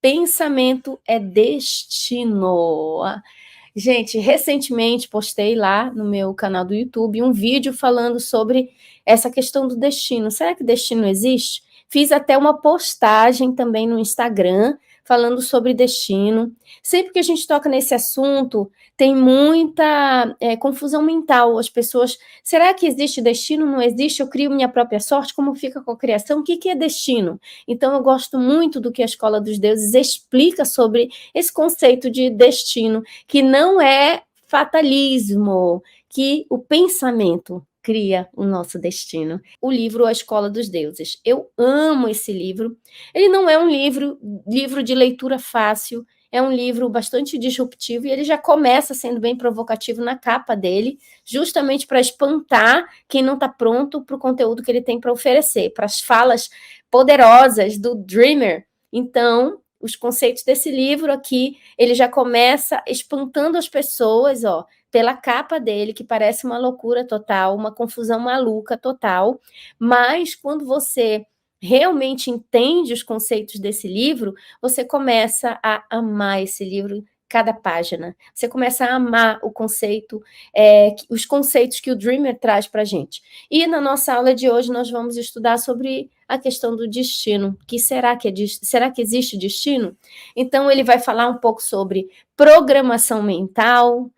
pensamento é destino. Gente, recentemente postei lá no meu canal do YouTube um vídeo falando sobre essa questão do destino. Será que destino existe? Fiz até uma postagem também no Instagram falando sobre destino. Sempre que a gente toca nesse assunto, tem muita confusão mental. As pessoas, será que existe destino? Não existe? Eu crio minha própria sorte? Como fica com a criação? O que é destino? Então, eu gosto muito do que a Escola dos Deuses explica sobre esse conceito de destino, que não é fatalismo, que o pensamento cria o nosso destino. O livro A Escola dos Deuses. Eu amo esse livro. Ele não é um livro de leitura fácil, é um livro bastante disruptivo e ele já começa sendo bem provocativo na capa dele, justamente para espantar quem não está pronto para o conteúdo que ele tem para oferecer, para as falas poderosas do Dreamer. Então, os conceitos desse livro aqui, ele já começa espantando as pessoas, ó, pela capa dele, que parece uma loucura total, uma confusão maluca total, mas quando você realmente entende os conceitos desse livro, você começa a amar esse livro, cada página. Você começa a amar o conceito, os conceitos que o Dreamer traz para a gente. E na nossa aula de hoje nós vamos estudar sobre a questão do destino. Será que existe destino? Então ele vai falar um pouco sobre programação mental,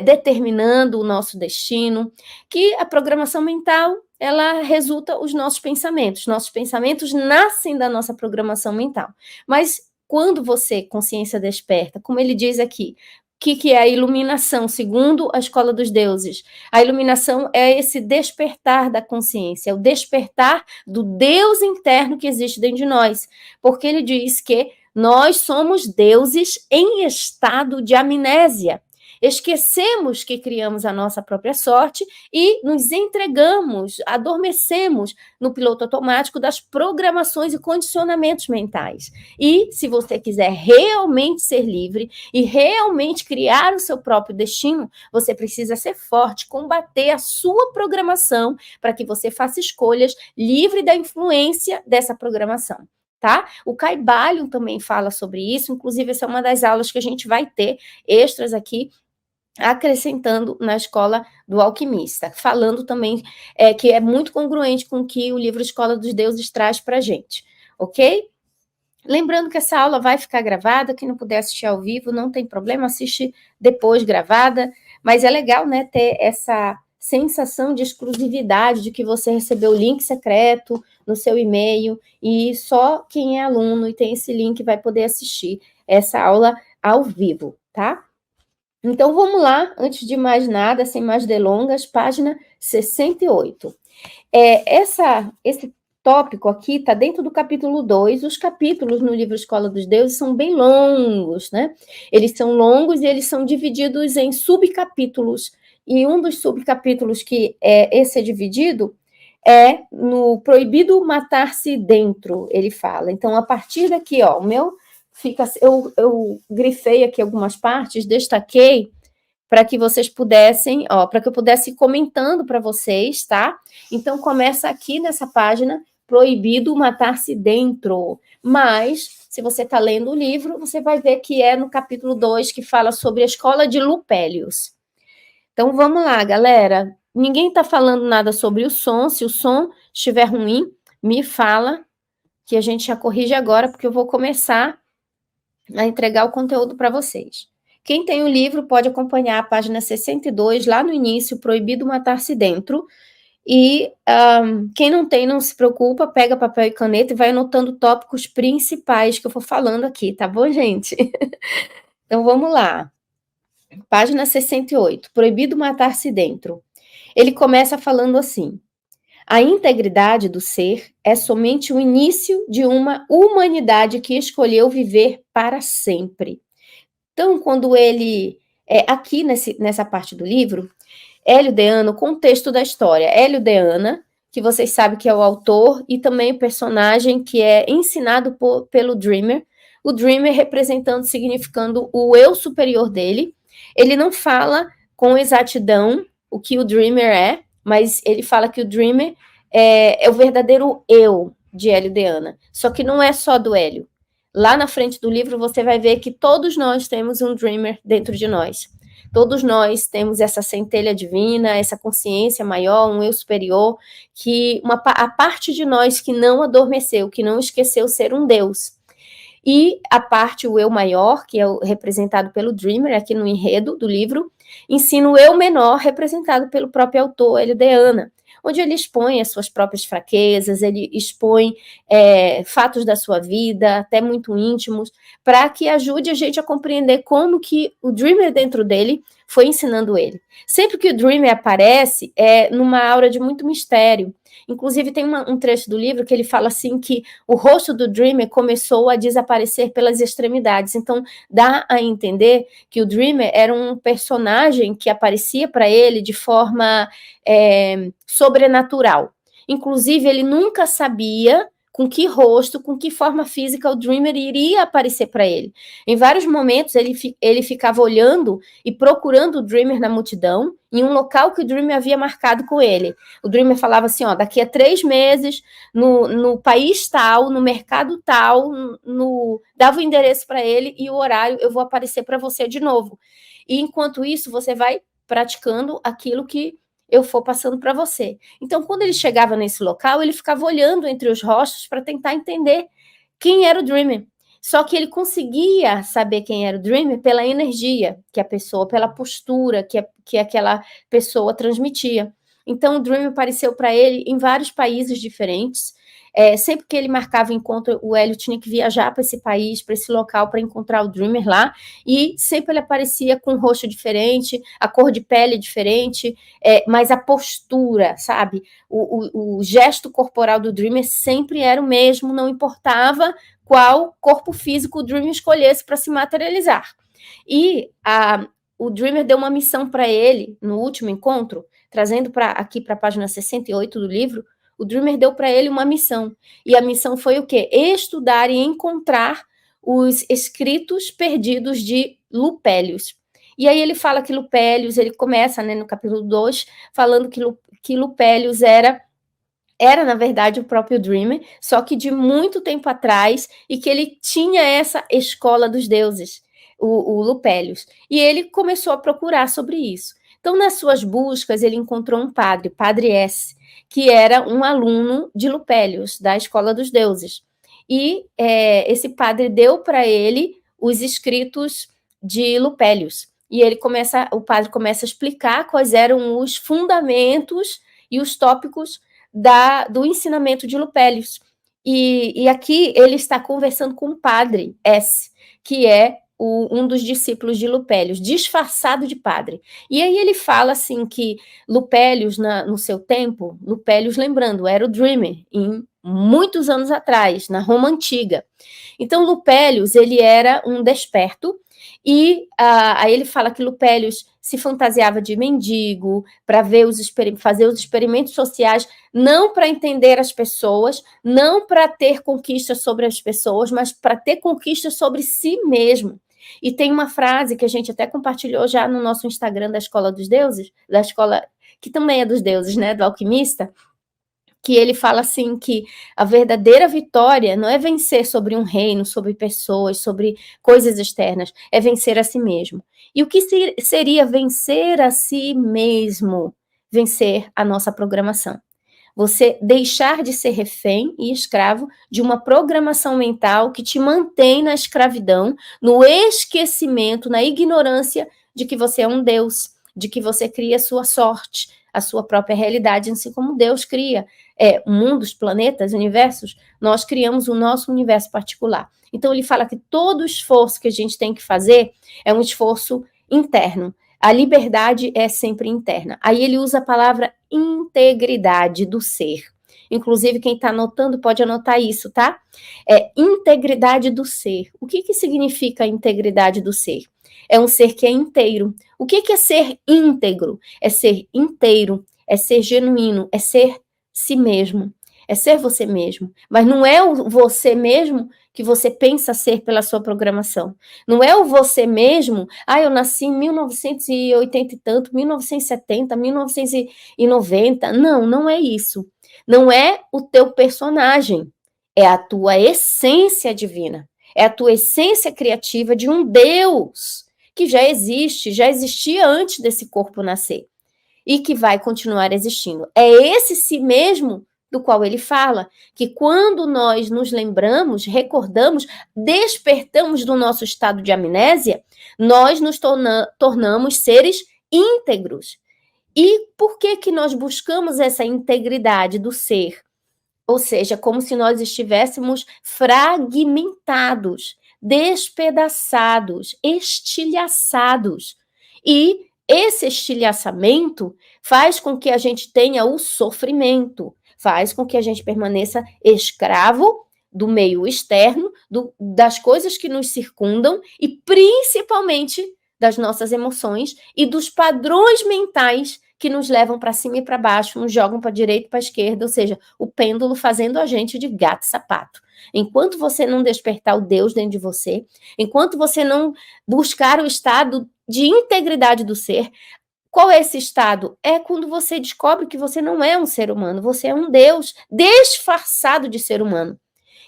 determinando o nosso destino, que a programação mental ela resulta os nossos pensamentos. Nossos pensamentos nascem da nossa programação mental. Mas quando você, consciência desperta, como ele diz aqui, o que é a iluminação, segundo a Escola dos Deuses? A iluminação é esse despertar da consciência, é o despertar do Deus interno que existe dentro de nós. Porque ele diz que nós somos deuses em estado de amnésia. Esquecemos que criamos a nossa própria sorte e nos entregamos, adormecemos no piloto automático das programações e condicionamentos mentais. E se você quiser realmente ser livre e realmente criar o seu próprio destino, você precisa ser forte, combater a sua programação para que você faça escolhas livre da influência dessa programação. Tá? O Caibalion também fala sobre isso, inclusive essa é uma das aulas que a gente vai ter extras aqui, acrescentando na Escola do Alquimista, falando também que é muito congruente com o que o livro Escola dos Deuses traz para a gente, ok? Lembrando que essa aula vai ficar gravada, quem não puder assistir ao vivo, não tem problema, assiste depois gravada, mas é legal, né, ter essa sensação de exclusividade, de que você recebeu o link secreto no seu e-mail, e só quem é aluno e tem esse link vai poder assistir essa aula ao vivo, tá? Então, vamos lá, antes de mais nada, sem mais delongas, página 68. Esse tópico aqui está dentro do capítulo 2. Os capítulos no livro Escola dos Deuses são bem longos, né? Eles são longos e eles são divididos em subcapítulos. E um dos subcapítulos que esse é dividido é no Proibido Matar-se Dentro, ele fala. Então, a partir daqui, ó, o meu... Eu grifei aqui algumas partes, destaquei para que vocês pudessem, para que eu pudesse ir comentando para vocês, tá? Então, começa aqui nessa página, Proibido Matar-se Dentro. Mas, se você está lendo o livro, você vai ver que é no capítulo 2, que fala sobre a escola de Lupélios. Então, vamos lá, galera. Ninguém está falando nada sobre o som. Se o som estiver ruim, me fala, que a gente já corrige agora, porque eu vou começar a entregar o conteúdo para vocês. Quem tem o livro pode acompanhar a página 62, lá no início, Proibido Matar-se Dentro. E quem não tem, não se preocupa, pega papel e caneta e vai anotando tópicos principais que eu vou falando aqui, tá bom, gente? Então, vamos lá. Página 68, Proibido Matar-se Dentro. Ele começa falando assim: a integridade do ser é somente o início de uma humanidade que escolheu viver para sempre. Então, quando ele... aqui nessa parte do livro, Hélio Deana, o contexto da história. Hélio Deana, que vocês sabem que é o autor, e também o personagem que é ensinado pelo Dreamer. O Dreamer representando, significando o eu superior dele. Ele não fala com exatidão o que o Dreamer é, mas ele fala que o Dreamer é o verdadeiro eu de Hélio Deana. Só que não é só do Hélio. lá na frente do livro você vai ver que todos nós temos um dreamer dentro de nós. Todos nós temos essa centelha divina, essa consciência maior, um eu superior, que a parte de nós que não adormeceu, que não esqueceu ser um Deus. E a parte, o eu maior, que é representado pelo Dreamer, aqui no enredo do livro, ensina o eu menor, representado pelo próprio autor, Elideana, onde ele expõe as suas próprias fraquezas, ele expõe fatos da sua vida, até muito íntimos, para que ajude a gente a compreender como que o Dreamer dentro dele foi ensinando ele. Sempre que o Dreamer aparece, é numa aura de muito mistério. Inclusive, tem um trecho do livro que ele fala assim que o rosto do Dreamer começou a desaparecer pelas extremidades. Então, dá a entender que o Dreamer era um personagem que aparecia para ele de forma sobrenatural. Inclusive, ele nunca sabia com que rosto, com que forma física o Dreamer iria aparecer para ele. Em vários momentos, ele ficava olhando e procurando o Dreamer na multidão, em um local que o Dreamer havia marcado com ele. O Dreamer falava assim, ó, daqui a 3 meses, no país tal, no mercado tal, dava o endereço para ele e o horário, eu vou aparecer para você de novo. E enquanto isso, você vai praticando aquilo que eu for passando para você. Então, quando ele chegava nesse local, ele ficava olhando entre os rostos para tentar entender quem era o Dreamer. Só que ele conseguia saber quem era o Dreamer pela energia que a pessoa, pela postura que aquela pessoa transmitia. Então, o Dreamer apareceu para ele em vários países diferentes. Sempre que ele marcava encontro, o Hélio tinha que viajar para esse país, para esse local, para encontrar o Dreamer lá, e sempre ele aparecia com um rosto diferente, a cor de pele diferente, mas a postura, sabe? O gesto corporal do Dreamer sempre era o mesmo, não importava qual corpo físico o Dreamer escolhesse para se materializar. E o Dreamer deu uma missão para ele no último encontro, trazendo aqui para a página 68 do livro. O Dreamer deu para ele uma missão. E a missão foi o quê? Estudar e encontrar os escritos perdidos de Lupélios. E aí ele fala que Lupélios, ele começa, né, no capítulo 2, falando que Lupélios era, na verdade, o próprio Dreamer, só que de muito tempo atrás, e que ele tinha essa escola dos deuses, o Lupélios. E ele começou a procurar sobre isso. Então, nas suas buscas, ele encontrou um padre, Padre S., que era um aluno de Lupélios, da Escola dos Deuses. E esse padre deu para ele os escritos de Lupélios. E o padre começa a explicar quais eram os fundamentos e os tópicos do ensinamento de Lupélios. E aqui ele está conversando com o Padre S., que é um dos discípulos de Lupélios, disfarçado de padre. E aí ele fala assim que Lupélios, no seu tempo, Lupélios, lembrando, era o Dreamer, em muitos anos atrás, na Roma Antiga. Então, Lupélios, ele era um desperto, e aí ele fala que Lupélios se fantasiava de mendigo para fazer os experimentos sociais, não para entender as pessoas, não para ter conquistas sobre as pessoas, mas para ter conquistas sobre si mesmo. E tem uma frase que a gente até compartilhou já no nosso Instagram da Escola dos Deuses, da escola que também é dos deuses, né, do alquimista, que ele fala assim que a verdadeira vitória não é vencer sobre um reino, sobre pessoas, sobre coisas externas, é vencer a si mesmo. E o que seria vencer a si mesmo? Vencer a nossa programação. Você deixar de ser refém e escravo de uma programação mental que te mantém na escravidão, no esquecimento, na ignorância de que você é um Deus, de que você cria a sua sorte, a sua própria realidade, assim como Deus cria mundos, planetas, universos, nós criamos o nosso universo particular. Então ele fala que todo esforço que a gente tem que fazer é um esforço interno. A liberdade é sempre interna. Aí ele usa a palavra integridade do ser. Inclusive, quem está anotando pode anotar isso, tá? Integridade do ser. O que significa a integridade do ser? É um ser que é inteiro. O que é ser íntegro? É ser inteiro, é ser genuíno, é ser si mesmo, é ser você mesmo. Mas não é o você mesmo que você pensa ser pela sua programação. Não é o você mesmo, eu nasci em 1980 e tanto, 1970, 1990. Não é isso. Não é o teu personagem, é a tua essência divina. É a tua essência criativa de um Deus que já existe, já existia antes desse corpo nascer e que vai continuar existindo. É esse si mesmo do qual ele fala, que quando nós nos lembramos, recordamos, despertamos do nosso estado de amnésia, nós nos tornamos seres íntegros. E por que nós buscamos essa integridade do ser? Ou seja, como se nós estivéssemos fragmentados, despedaçados, estilhaçados. E esse estilhaçamento faz com que a gente tenha o sofrimento, faz com que a gente permaneça escravo do meio externo, das coisas que nos circundam e principalmente das nossas emoções e dos padrões mentais que nos levam para cima e para baixo, nos jogam para a direita e para a esquerda, ou seja, o pêndulo fazendo a gente de gato e sapato. Enquanto você não despertar o Deus dentro de você, enquanto você não buscar o estado de integridade do ser, qual é esse estado? É quando você descobre que você não é um ser humano, você é um Deus disfarçado de ser humano.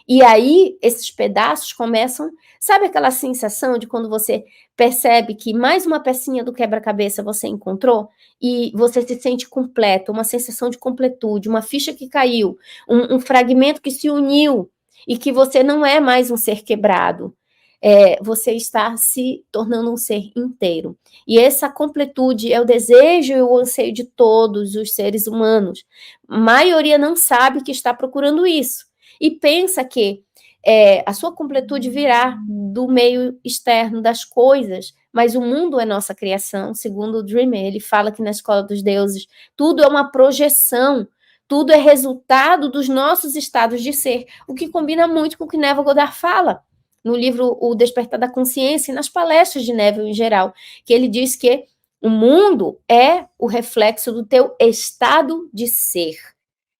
E aí, esses pedaços começam... Sabe aquela sensação de quando você percebe que mais uma pecinha do quebra-cabeça você encontrou? E você se sente completo, uma sensação de completude, uma ficha que caiu, um fragmento que se uniu e que você não é mais um ser quebrado. Você está se tornando um ser inteiro. E essa completude é o desejo e o anseio de todos os seres humanos. A maioria não sabe que está procurando isso. E pensa que a sua completude virá do meio externo, das coisas, mas o mundo é nossa criação, segundo o Dreamer. Ele fala que na Escola dos Deuses tudo é uma projeção, tudo é resultado dos nossos estados de ser, o que combina muito com o que Neville Goddard fala no livro O Despertar da Consciência e nas palestras de Neville em geral, que ele diz que o mundo é o reflexo do teu estado de ser.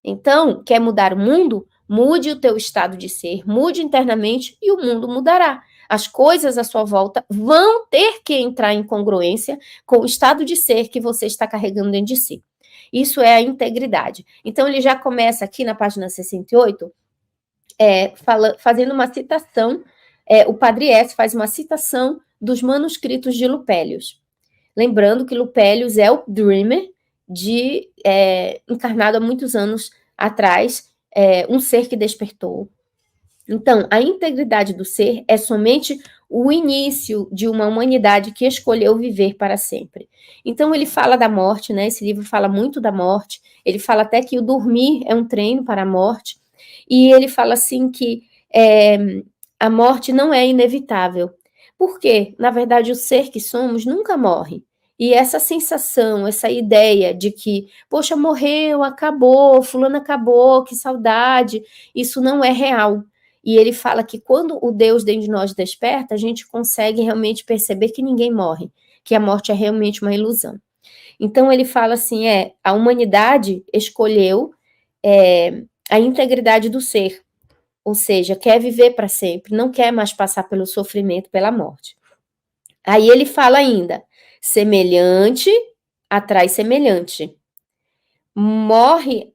Então, quer mudar o mundo? Mude o teu estado de ser, mude internamente e o mundo mudará. As coisas à sua volta vão ter que entrar em congruência com o estado de ser que você está carregando dentro de si. Isso é a integridade. Então, ele já começa aqui na página 68, fazendo uma citação, o Padre S faz uma citação dos manuscritos de Lupélius. Lembrando que Lupélius é o Dreamer, encarnado há muitos anos atrás, um ser que despertou. Então, a integridade do ser é somente o início de uma humanidade que escolheu viver para sempre. Então, ele fala da morte, né? Esse livro fala muito da morte. Ele fala até que o dormir é um treino para a morte. E ele fala assim que a morte não é inevitável. Porque, na verdade, o ser que somos nunca morre. E essa sensação, essa ideia de que, poxa, morreu, acabou, fulano acabou, que saudade, isso não é real. E ele fala que quando o Deus dentro de nós desperta, a gente consegue realmente perceber que ninguém morre, que a morte é realmente uma ilusão. Então ele fala assim, a humanidade escolheu a integridade do ser, ou seja, quer viver para sempre, não quer mais passar pelo sofrimento, pela morte. Aí ele fala ainda, semelhante atrai semelhante. Morte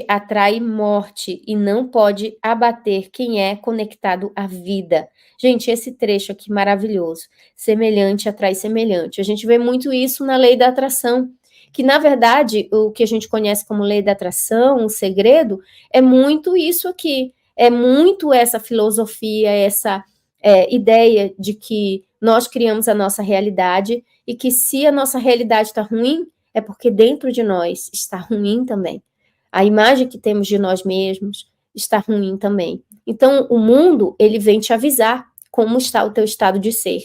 atrai morte e não pode abater quem é conectado à vida. Gente, esse trecho aqui maravilhoso. Semelhante atrai semelhante. A gente vê muito isso na lei da atração, que na verdade o que a gente conhece como lei da atração, o segredo, é muito isso aqui. É muito essa filosofia, essa ideia de que nós criamos a nossa realidade e que se a nossa realidade está ruim, é porque dentro de nós está ruim também. A imagem que temos de nós mesmos está ruim também. Então, o mundo, ele vem te avisar como está o teu estado de ser.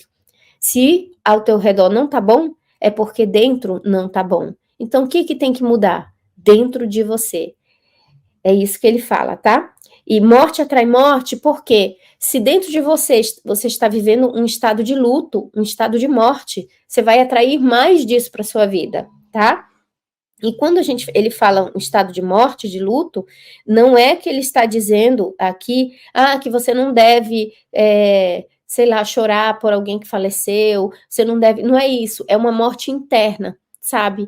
Se ao teu redor não está bom, é porque dentro não está bom. Então, o que tem que mudar? Dentro de você. É isso que ele fala, tá? E morte atrai morte, porque se dentro de você está vivendo um estado de luto, um estado de morte, você vai atrair mais disso para sua vida, tá? E quando ele fala um estado de morte, de luto, não é que ele está dizendo aqui, que você não deve, sei lá, chorar por alguém que faleceu, você não deve, não é isso, é uma morte interna, sabe?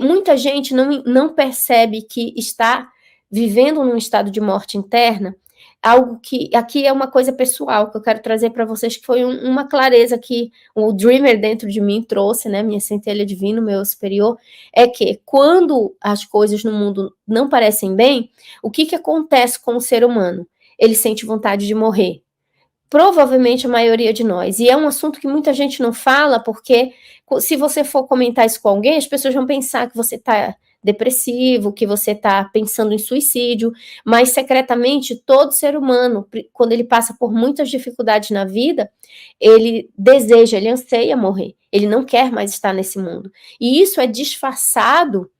Muita gente não percebe que está vivendo num estado de morte interna, algo que aqui é uma coisa pessoal que eu quero trazer para vocês, que foi uma clareza que o Dreamer dentro de mim trouxe, né, minha centelha divina, meu superior, é que quando as coisas no mundo não parecem bem, o que que acontece com o ser humano? Ele sente vontade de morrer. Provavelmente a maioria de nós. E é um assunto que muita gente não fala, porque se você for comentar isso com alguém, as pessoas vão pensar que você está depressivo, que você está pensando em suicídio, mas secretamente todo ser humano, quando ele passa por muitas dificuldades na vida, ele deseja, ele anseia morrer, ele não quer mais estar nesse mundo. E isso é disfarçado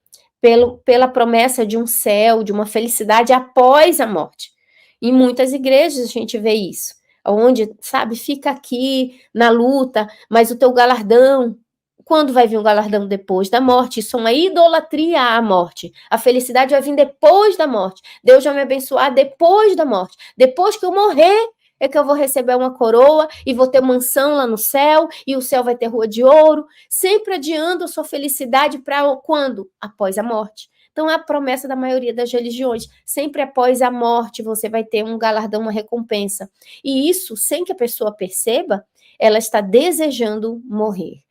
pela promessa de um céu, de uma felicidade após a morte. Em muitas igrejas a gente vê isso, onde, sabe, fica aqui na luta, mas o teu galardão, quando vai vir o galardão depois da morte? Isso é uma idolatria à morte. A felicidade vai vir depois da morte. Deus vai me abençoar depois da morte. Depois que eu morrer, é que eu vou receber uma coroa e vou ter mansão lá no céu, e o céu vai ter rua de ouro, sempre adiando a sua felicidade para quando? Após a morte. Então, é a promessa da maioria das religiões. Sempre após a morte, você vai ter um galardão, uma recompensa. E isso, sem que a pessoa perceba, ela está desejando morrer.